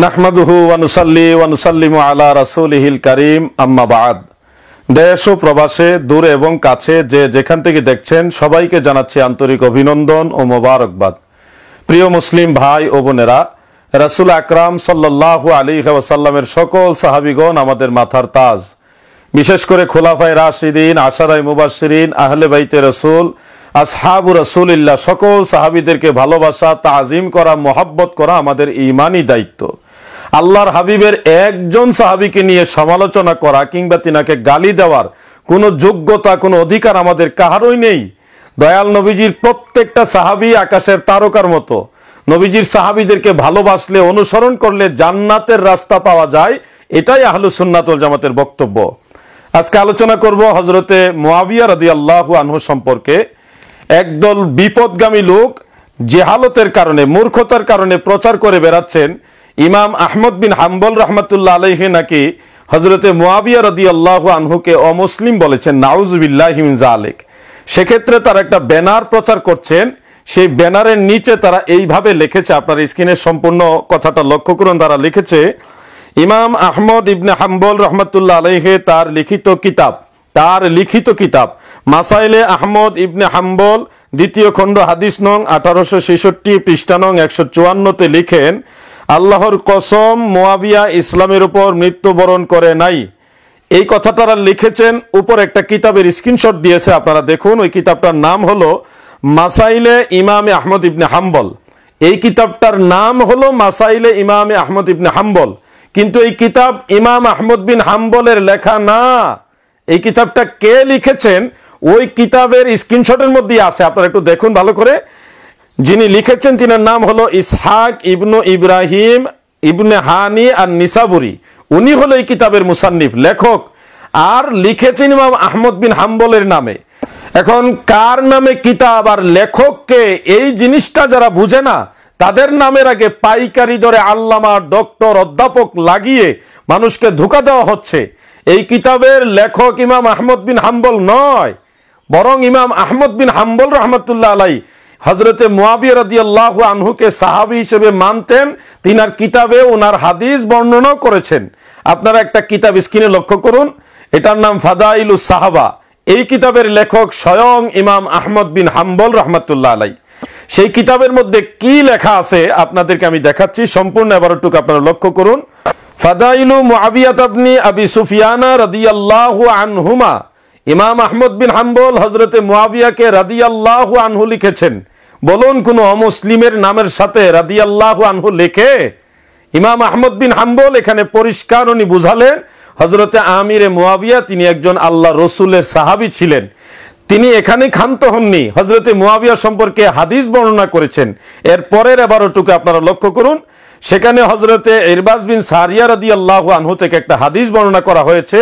নাহমাদুহু ওয়া নুসাল্লি ওয়া নুসাল্লিমু আলা রাসূলিহিল কারীম আম্মা বা'দ। দেশ ও প্রবাসে দূরে এবং কাছে যে যেখান থেকে দেখছেন সবাইকে জানাচ্ছি আন্তরিক অভিনন্দন ও মোবারকবাদ। প্রিয় মুসলিম ভাই ও বোনেরা, রাসূল আকরাম সাল্লাল্লাহু আলাইহি ওয়াসাল্লামের সকল সাহাবীগণ আমাদের মাথার তাজ। বিশেষ করে খোলাফায়ে রাশিদিন, আশারায়ে মুবাশশিরিন, আহলে বাইতে রাসূল, আসহাবু রাসূলিল্লাহ সকল সাহাবীদেরকে ভালোবাসা, তাজিম করা, মহব্বত করা আমাদের ঈমানি দায়িত্ব। আল্লাহর হাবিবের একজন সাহাবীকে নিয়ে সমালোচনা করা কিংবা তিনাকে গালি দেওয়ার কোনো যোগ্যতা, কোনো অধিকার আমাদের কাহারই নেই। দয়াল নবীজির প্রত্যেকটা সাহাবী আকাশের তারকার মতো। নবীজির সাহাবীদেরকে ভালোবাসলে, অনুসরণ করলে জান্নাতের রাস্তা পাওয়া যায়, এটাই আহলুস সুন্নাত ওয়াল জামাতের বক্তব্য। আজকে আলোচনা করব হযরতে মুআবিয়া রাদিয়াল্লাহু আনহু সম্পর্কে। একদল বিপদগামী লোক জেহালতের কারণে, মূর্খতার কারণে প্রচার করে বেড়াচ্ছেন ইমাম আহমদ বিন হাম্বল রাহমাতুল্লাহ আলাইহি নাকি হযরতে মুআবিয়া রাদিয়াল্লাহু আনহুকে অমুসলিম বলেছেন। নাউযুবিল্লাহি মিন যালিক। সেক্ষেত্রে তারা একটা ব্যানার প্রচার করছেন। সেই ব্যানারের নিচে তারা এইভাবে লিখেছে, আপনার স্ক্রিনে সম্পূর্ণ কথাটা লক্ষ্য করুন। তারা লিখেছে, ইমাম আহমদ ইবনে হাম্বল রাহমাতুল্লাহ আলাইহি তার লিখিত কিতাব মাসাইলে আহমদ ইবনে হাম্বল দ্বিতীয় খণ্ড হাদিস নং 1866 পৃষ্ঠা নং 154-তে লিখেন, আল্লাহর কসম মুআবিয়া ইসলামের উপর মৃত্যুবরণ করে নাই। এই কথাটা লিখেছেন। উপর একটা কিতাবের স্ক্রিনশট দিয়েছে, আপনারা দেখুন। ওই কিতাবটার নাম হলো মাসাইলে ইমামে আহমদ ইবনে হাম্বল। এই কিতাবটার নাম হলো মাসাইলে ইমামে আহমদ ইবনে হাম্বল, কিন্তু এই কিতাব ইমাম আহমদ বিন হাম্বলের লেখা না। এই কিতাবটা কে লিখেছেন ওই কিতাবের স্ক্রিনশটের মধ্যে আছে, আপনারা একটু দেখুন ভালো করে। যিনি লিখেছেন তিনার নাম হলো ইসহাক ইবনু ইব্রাহিম ইবনে হানি আর নিসাবুরি। উনি হলো এই কিতাবের মুসান্নিফ, লেখক, আর লিখেছেন ইমাম আহমদ বিন হাম্বলের নামে। এখন কার নামে কিতাব আর লেখককে, এই জিনিসটা যারা বুঝে না তাদের নামের আগে পাইকারি দরে আল্লামা, ডক্টর, অধ্যাপক লাগিয়ে মানুষকে ধোঁকা দেওয়া হচ্ছে। এই কিতাবের লেখক ইমাম আহমদ বিন হাম্বল নয়, বরং ইমাম আহমদ বিন হাম্বল রাহমাতুল্লাহ আলাইহি হযরতে মুআবিয়া রাদিয়াল্লাহু আনহুকে সাহাবী হিসেবে মানতেন। তিনার কিতাবে ওনার হাদিস বর্ণনা করেছেন। আপনারা একটা কিতাব স্ক্রিনে লক্ষ্য করুন, এটার নাম ফাদাইলুস সাহাবা। এই কিতাবের লেখক স্বয়ং ইমাম আহমদ বিন হাম্বল রাহমাতুল্লাহ আলাইহি। সেই কিতাবের মধ্যে কি লেখা আছে আপনাদেরকে আমি দেখাচ্ছি, সম্পূর্ণ এবারটুকু আপনারা লক্ষ্য করুন। ফাদাইলু মুআবিয়া ইবনে আবি সুফিয়ান রাদিয়াল্লাহু আনহুমা। ইমাম আহমদ বিন হাম্বল হযরতে মুআবিয়াকে রাদিয়াল্লাহু আনহু লিখেছেন। বলুন, কোন অমুসলিমের নামের সাথে রাদিয়াল্লাহু আনহু লেখে? ইমাম আহমদ বিন হাম্বল এখানে পরিষ্কার উনি বুঝালেন, হযরতে আমিরে মুআবিয়া তিনি একজন আল্লাহ রসুলের সাহাবী ছিলেন। তিনি এখানে ক্ষান্ত হননি, হযরতে মুআবিয়া সম্পর্কে হাদিস বর্ণনা করেছেন। এর পরের এবারটুকু আপনারা লক্ষ্য করুন। সেখানে হযরতে ইরবাজ বিন সারিয়া রাদিয়াল্লাহু আনহু থেকে একটা হাদিস বর্ণনা করা হয়েছে।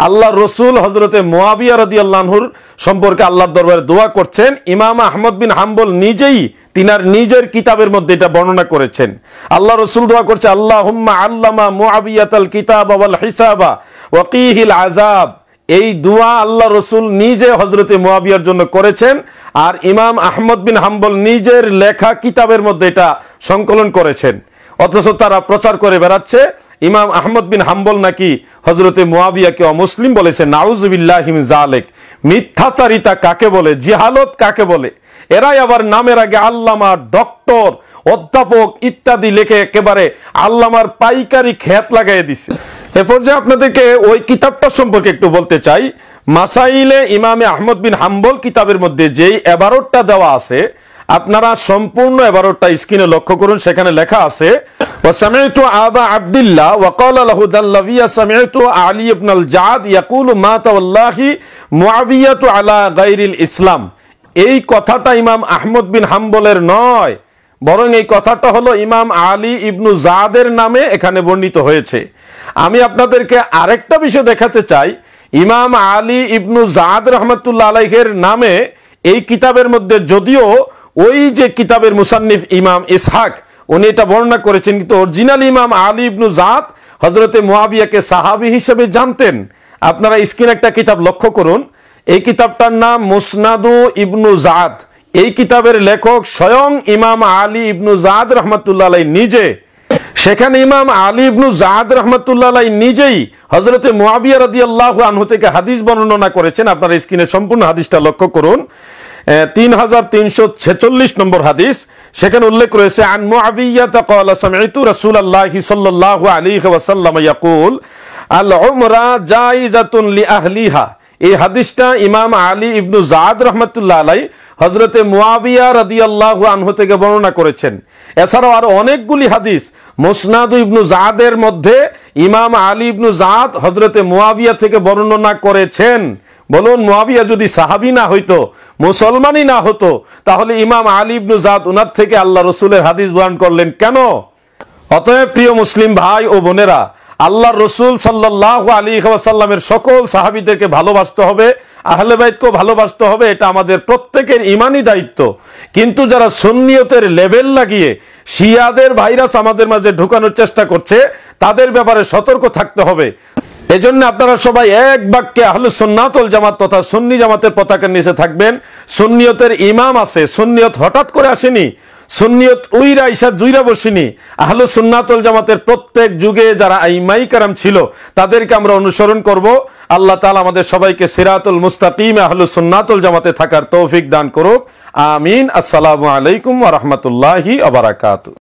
আল্লাহ রসুল হযরতে মুআবিয়া রাদিয়াল্লাহু আনহুর সম্পর্কে আল্লাহর দরবারে দোয়া করছেন। ইমাম আহমদ বিন হাম্বল নিজেই তিনার নিজের কিতাবের মধ্যে এটা বর্ণনা করেছেন। আল্লাহ রসুল দোয়া করছে, আল্লাহুম্মা আল্লামা মুআবিয়াতাল কিতাবা ওয়াল হিসাবা ওয়া কিহিল আযাব। এই দোয়া আল্লাহ রসুল নিজে হযরতে মুআবিয়ার জন্য করেছেন, আর ইমাম আহমদ বিন হাম্বল নিজের লেখা কিতাবের মধ্যে এটা সংকলন করেছেন। অথচ তারা প্রচার করে বেড়াচ্ছে ইমাম আহমদ বিন হাম্বল নাকি হযরতে মুআবিয়াকে অমুসলিম বলেছে। নাউযুবিল্লাহি মিন যালিক। মিথ্যাচারিতা কাকে বলে, জিহালত কাকে বলে? এরাই আবার নামের আগে আল্লামা, ডক্টর, অধ্যাপক ইত্যাদি লিখে একেবারে আল্লামার পাইকারি খ্যাত লাগাই দিছে। এ পর্যায়ে আপনাদেরকে ওই কিতাবটা সম্পর্কে একটু বলতে চাই। মাসাইলে ইমামে আহমদ বিন হাম্বল কিতাবের মধ্যে যেই এবারতটা দেওয়া আছে, আপনারা সম্পূর্ণ এবারতটা স্ক্রিনে লক্ষ্য করুন। সেখানে লেখা আছে, ওয়াসামি'তু আবা আব্দুল্লাহ ওয়া ক্বালা লাহু দাল্লাবিয়া সামি'তু আলী ইবনে আল জাদ ইয়াকুলু মাতা ওয়াল্লাহি মুআবিয়াতু আলা গায়রিল ইসলাম। এই কথাটা ইমাম আহমদ বিন হাম্বলের নয়, বরং এই কথাটা হলো ইমাম আলী ইবনু জাদের নামে এখানে বর্ণিত হয়েছে। আমি আপনাদেরকে আরেকটা বিষয় দেখাতে চাই। ইমাম আলী ইবনু জাদ রাহমাতুল্লাহ আলাইহির নামে এই কিতাবের মধ্যে, যদিও ওই যে কিতাবের মুসান্নিফ ইমাম ইসহাক উনি এটা বর্ণনা করেছেন, কিন্তু অরিজিনাল ইমাম আলী ইবনু জাদ হযরতে মুআবিয়াকে সাহাবী হিসেবে জানতেন। আপনারা স্ক্রিনে একটা কিতাব লক্ষ্য করুন। এই কিতাবটার নাম মুসনাদু ইবনু জাদ। এই কিতাবের লেখক স্বয়ং ইমাম আলী ইবনু জাদ রাহমাতুল্লাহ আলাইহি নিজে। সেখানে ইমাম আলী ইবনু জাদ রাহমাতুল্লাহ আলাইহি নিজেই হযরতে মুআবিয়া রাদিয়াল্লাহু আনহু থেকে হাদিস বর্ণনা করেছেন। আপনারা স্ক্রিনে সম্পূর্ণ হাদিসটা লক্ষ্য করুন, 3346 নম্বর হাদিস। সেখানে উল্লেখ রয়েছে, আন মুআবিয়া ক্বালা সামি'তু রাসূলুল্লাহি সাল্লাল্লাহু আলাইহি ওয়াসাল্লাম ইয়াকুল আল উমরা জাইজাতুন লি আহলিহা। এই হাদিসটা ইমাম আলী ইবনু জাদ রাহমাতুল্লাহ আলাইহি হযরতে মুআবিয়া রাদিয়াল্লাহু আনহু থেকে বর্ণনা করেছেন। এছাড়াও আরো অনেকগুলি হাদিস মুসনাদ ইবনু জাদের মধ্যে ইমাম আলী ইবনু জাদ হযরতে মুআবিয়া থেকে বর্ণনা করেছেন। বলুন, মুআবিয়া যদি সাহাবী না হইতো, মুসলমানই না হতো, তাহলে ইমাম আলী ইবনু জাদ উনার থেকে আল্লাহ রাসূলের হাদিস বয়ান করলেন কেন? অতএব প্রিয় মুসলিম ভাই ও বোনেরা, আল্লাহর রাসূল সাল্লাল্লাহু আলাইহি ওয়াসাল্লামের সকল সাহাবীদেরকে ভালোবাসতে হবে, আহলে বাইতকেও ভালোবাসতে হবে। এটা আমাদের প্রত্যেকের ঈমানি দায়িত্ব। কিন্তু যারা সুন্নিয়তের লেভেল লাগিয়ে শিয়াদের ভাইরাস আমাদের মাঝে ঢুকানোর চেষ্টা করছে, তাদের ব্যাপারে সতর্ক থাকতে হবে। এজন্য আপনারা সবাই এক বাক্যে আহলুস সুন্নাত ওয়াল জামাত তথা সুন্নি জামাতের পতাকার নিচে থাকবেন। সুন্নিয়তের ইমাম আছে, সুন্নিয়ত হঠাৎ করে আসেনি, সুন্নিয়ত উইরা ইসা জুইরা বসিনি। আহলুস সুন্নাত ওয়াল জামাতের প্রত্যেক যুগে যারা আইমাই কারাম ছিল, তাদেরকে আমরা অনুসরণ করব। আল্লাহ তাআলা আমাদের সবাইকে সিরাতুল মুস্তাকিমে আহলুস সুন্নাত ওয়াল জামাতে থাকার তৌফিক দান করুক। আমিন। আসসালামু আলাইকুম ওয়া রাহমাতুল্লাহি ওয়া বারাকাতুহু।